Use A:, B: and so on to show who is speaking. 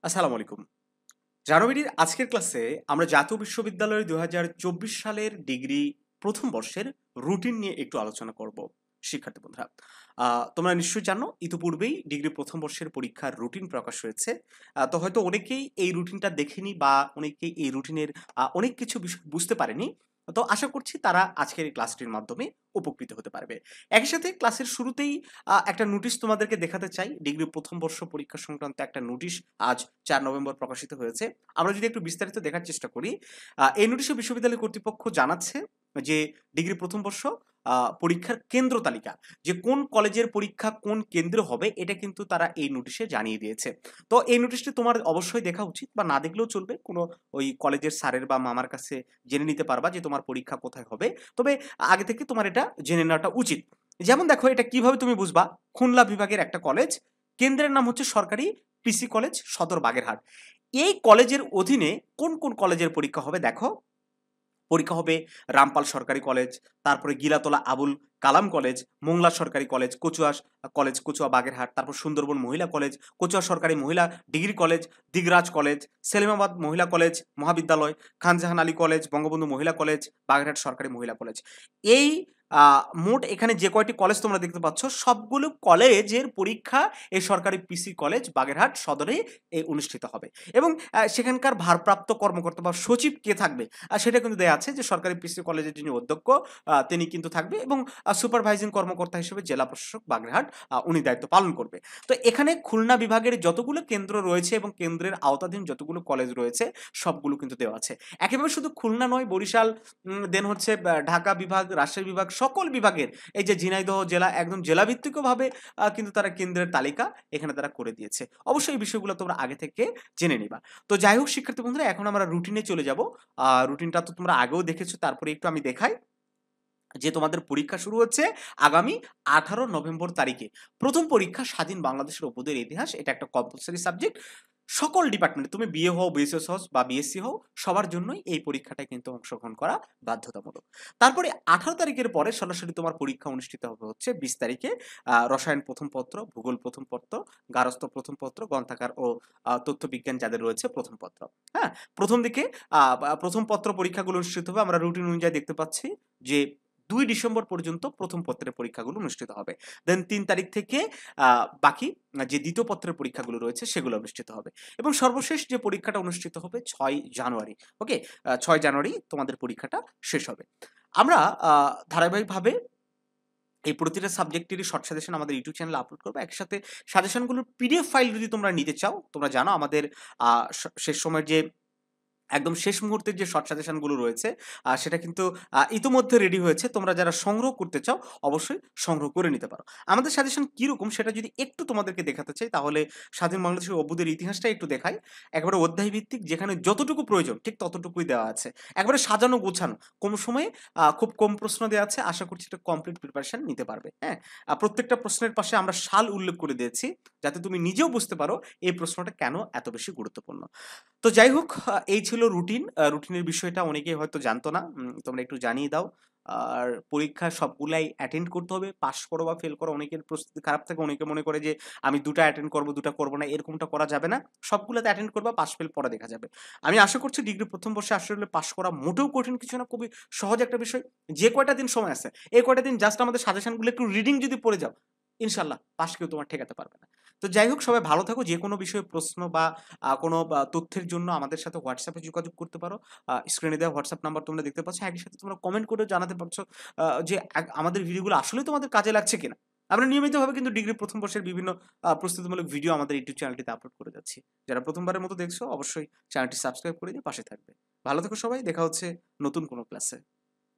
A: আসসালামু আলাইকুম। জানুয়ারির আজকের ক্লাসে আমরা জাতীয় বিশ্ববিদ্যালয়ের ২০২৪ সালের ডিগ্রি প্রথম বর্ষের রুটিন নিয়ে একটু আলোচনা করব। শিক্ষার্থী বন্ধুরা, তোমরা নিশ্চয়ই জানো ইতিপূর্বেই ডিগ্রি প্রথম বর্ষের পরীক্ষার রুটিন প্রকাশ হয়েছে। তো হয়তো অনেকেই এই রুটিনটা দেখেনি বা অনেকেই এই রুটিনের অনেক কিছু বিষয় বুঝতে পারেনি। তো আশা করছি তারা আজকের এই ক্লাসটির মাধ্যমে উপকৃত হতে পারবে। একই সাথে ক্লাসের শুরুতেই একটা নোটিশ তোমাদেরকে দেখাতে চাই। ডিগ্রি প্রথম বর্ষ পরীক্ষা সংক্রান্ত একটা নোটিশ আজ ৪ নভেম্বর প্রকাশিত হয়েছে। আমরা যদি একটু বিস্তারিত দেখার চেষ্টা করি, এই নোটিশে বিশ্ববিদ্যালয় কর্তৃপক্ষ জানাচ্ছে যে ডিগ্রি প্রথম বর্ষ পরীক্ষার কেন্দ্র তালিকা, যে কোন কলেজের পরীক্ষা কোন কেন্দ্রে হবে এটা কিন্তু তারা এই নোটিশে জানিয়ে দিয়েছে। তো এই নোটিশটি তোমার অবশ্যই দেখা উচিত বা না দেখলেও চলবে। কোনো ওই কলেজের স্যারের বা মামার কাছে জেনে নিতে পারবা যে তোমার পরীক্ষা কোথায় হবে। তবে আগে থেকে তোমার এটা জেনে নেওয়াটা উচিত। যেমন দেখো এটা কিভাবে তুমি বুঝবা? খুলনা বিভাগের একটা কলেজ, কেন্দ্রের নাম হচ্ছে সরকারি পিসি কলেজ সদর বাগেরহাট। এই কলেজের অধীনে কোন কোন কলেজের পরীক্ষা হবে দেখো। পরীক্ষা হবে রামপাল সরকারি কলেজ, তারপরে গিলাতলা আবুল কালাম কলেজ, মোংলা সরকারি কলেজ, কলেজ কচুয়া বাগেরহাট, তারপর সুন্দরবন মহিলা কলেজ, কচুয়া সরকারি মহিলা degree college, Digraj college, Selimabad মহিলা কলেজ মহাবিদ্যালয়, খানজাহান আলী কলেজ, বঙ্গবন্ধু মহিলা কলেজ, বাগেরহাট সরকারি মহিলা কলেজ। এই মোট এখানে যে কয়টি কলেজ তোমরা দেখতে পাচ্ছ সবগুলো কলেজের পরীক্ষা এই সরকারি পিসি কলেজ বাগেরহাট সদরে অনুষ্ঠিত হবে। এবং সেখানকার ভারপ্রাপ্ত কর্মকর্তা বা সচিব কে থাকবে সেটা কিন্তু দেয়া আছে যে সরকারি পিসি কলেজের যিনি অধ্যক্ষ তিনি কিন্তু থাকবে, এবং সুপারভাইজিং কর্মকর্তা হিসেবে জেলা প্রশাসক বাগেরহাট উনি দায়িত্ব পালন করবে। তো এখানে খুলনা বিভাগের যতগুলো কেন্দ্র রয়েছে এবং কেন্দ্রের আওতাধীন যতগুলো কলেজ রয়েছে সবগুলো কিন্তু দেওয়া আছে। একেবারে শুধু খুলনা নয়, বরিশাল, দেন হচ্ছে ঢাকা বিভাগ, রাজশাহী বিভাগ, সকল বিভাগের এই যে ঝিনাইদহ জেলা একদম জেলাভিত্তিকভাবে কিন্তু তারা কেন্দ্রের তালিকা এখানে তারা করে দিয়েছে। অবশ্যই এই বিষয়গুলো তোমরা আগে থেকে জেনে নিবা। তো যাই হোক শিক্ষার্থী বন্ধুরা, এখন আমরা রুটিনে চলে যাব। রুটিনটা তো তোমরা আগেও দেখেছো, তারপরে একটু আমি দেখাই যে তোমাদের পরীক্ষা শুরু হচ্ছে আগামী 18 নভেম্বর তারিখে। প্রথম পরীক্ষা স্বাধীন বাংলাদেশের অভ্যুদয়ের ইতিহাস, এটা একটা কম্পালসরি সাবজেক্ট। সকল ডিপার্টমেন্টে তুমি বিএ হও, বিএসএস হও বা বিএসসি হও, সবার জন্যই এই পরীক্ষাটায় কিন্তু অংশগ্রহণ করা বাধ্যতামূলক। তারপরে 18 তারিখের পরে সরাসরি তোমার পরীক্ষা অনুষ্ঠিত হবে হচ্ছে 20 তারিখে। রসায়ন প্রথম পত্র, ভূগোল প্রথম পত্র, গার্হস্থ্য প্রথম পত্র, গ্রন্থাগার ও তথ্য বিজ্ঞান যাদের রয়েছে প্রথম পত্র। হ্যাঁ, প্রথম দিকে প্রথম পত্র পরীক্ষাগুলো অনুষ্ঠিত হবে। আমরা রুটিন অনুযায়ী দেখতে পাচ্ছি যে 2 ডিসেম্বর পর্যন্ত প্রথম পত্রের পরীক্ষাগুলো অনুষ্ঠিত হবে। দেন 3 তারিখ থেকে বাকি যে দ্বিতীয় পত্রের পরীক্ষাগুলো রয়েছে সেগুলো অনুষ্ঠিত হবে। এবং সর্বশেষ যে পরীক্ষাটা অনুষ্ঠিত হবে 6 জানুয়ারি। ওকে? 6 জানুয়ারি তোমাদের পরীক্ষাটা শেষ হবে। আমরা আ ধারাবাহিকভাবে এই প্রতিটা সাবজেক্টেরই শর্ট সাজেশন আমাদের ইউটিউব চ্যানেলে আপলোড করব। একসাথে সাজেশনগুলোর পিডিএফ ফাইল যদি তোমরা নিতে চাও, তোমরা জানো আমাদের আ শেষ সময়ের যে একদম শেষ মুহূর্তের যে শর্ট সাজেশন গুলো রয়েছে সেটা কিন্তু ইতিমধ্যে রেডি হয়েছে। তোমরা যারা সংগ্রহ করতে চাও অবশ্যই সংগ্রহ করে নিতে পারো। আমাদের সাজেশন কিরকম সেটা যদি একটু তোমাদেরকে দেখাতে চাই, তাহলে স্বাধীন বাংলাদেশের অভ্যুদয়ের ইতিহাসটা একটু দেখাই। একেবারে অধ্যায় ভিত্তিক, যেখানে যতটুকু প্রয়োজন ঠিক ততটুকুই দেওয়া আছে। একেবারে সাজানো গোছানো। কম সময়ে খুব কম প্রশ্ন দেয়া আছে। আশা করছি এটা কমপ্লিট প্রিপারেশন নিতে পারবে। হ্যাঁ? প্রত্যেকটা প্রশ্নের পাশে আমরা সাল উল্লেখ করে দিয়েছি, যাতে তুমি নিজেও বুঝতে পারো এই প্রশ্নটা কেন এত বেশি গুরুত্বপূর্ণ। তো যাই হোক, এই ছিল রুটিন। রুটিনের বিষয়টা অনেকেই হয়তো জানতো না। তোমরা একটু জানিয়ে দাও। আর পরীক্ষা সবগুলাই অ্যাটেন্ড করতে হবে। পাস করো বা ফেল করো, অনেকের প্রস্তুতি খারাপ থাকে। অনেকে মনে করে যে আমি ২ টা অ্যাটেন্ড করব, ২ টা করব না। এরকমটা করা যাবে না। সবগুলাতে অ্যাটেন্ড করবা, পাস ফেল পরে দেখা যাবে। আমি আশা করছি ডিগ্রি প্রথম বর্ষে আসলে পাস করা মোটেও কঠিন কিছু না, খুবই সহজ একটা বিষয়। যে কয়টা দিন সময় আছে, এই কয়টা দিন জাস্ট আমাদের সাজেশনগুলো একটু রিডিং যদি পড়ে যাও, ইনশাআল্লাহ পাস কেউ তোমার ঠেকাতে পারবে না। তো যাই হোক, সবাই ভালো থাকো। যেকোনো বিষয়ে প্রশ্ন বা কোনো তথ্যের জন্য আমাদের সাথে WhatsApp এ যোগাযোগ করতে পারো। স্ক্রিনে দেওয়া WhatsApp নাম্বার তোমরা দেখতে পাচ্ছ। একই সাথে তোমরা কমেন্ট করেও জানাতে পারছো যে আমাদের ভিডিওগুলো আসলেই তোমাদের কাজে লাগছে কিনা। আমরা নিয়মিতভাবে কিন্তু ডিগ্রি প্রথম বর্ষের বিভিন্ন প্রস্তুতিমূলক ভিডিও আমাদের ইউটিউব চ্যানেলটিতে আপলোড করে যাচ্ছি। যারা প্রথমবারের মতো দেখছো অবশ্যই চ্যানেলটি সাবস্ক্রাইব করে দিয়ে পাশে থাকবে। ভালো থেকো সবাই। দেখা হচ্ছে নতুন কোনো ক্লাসে।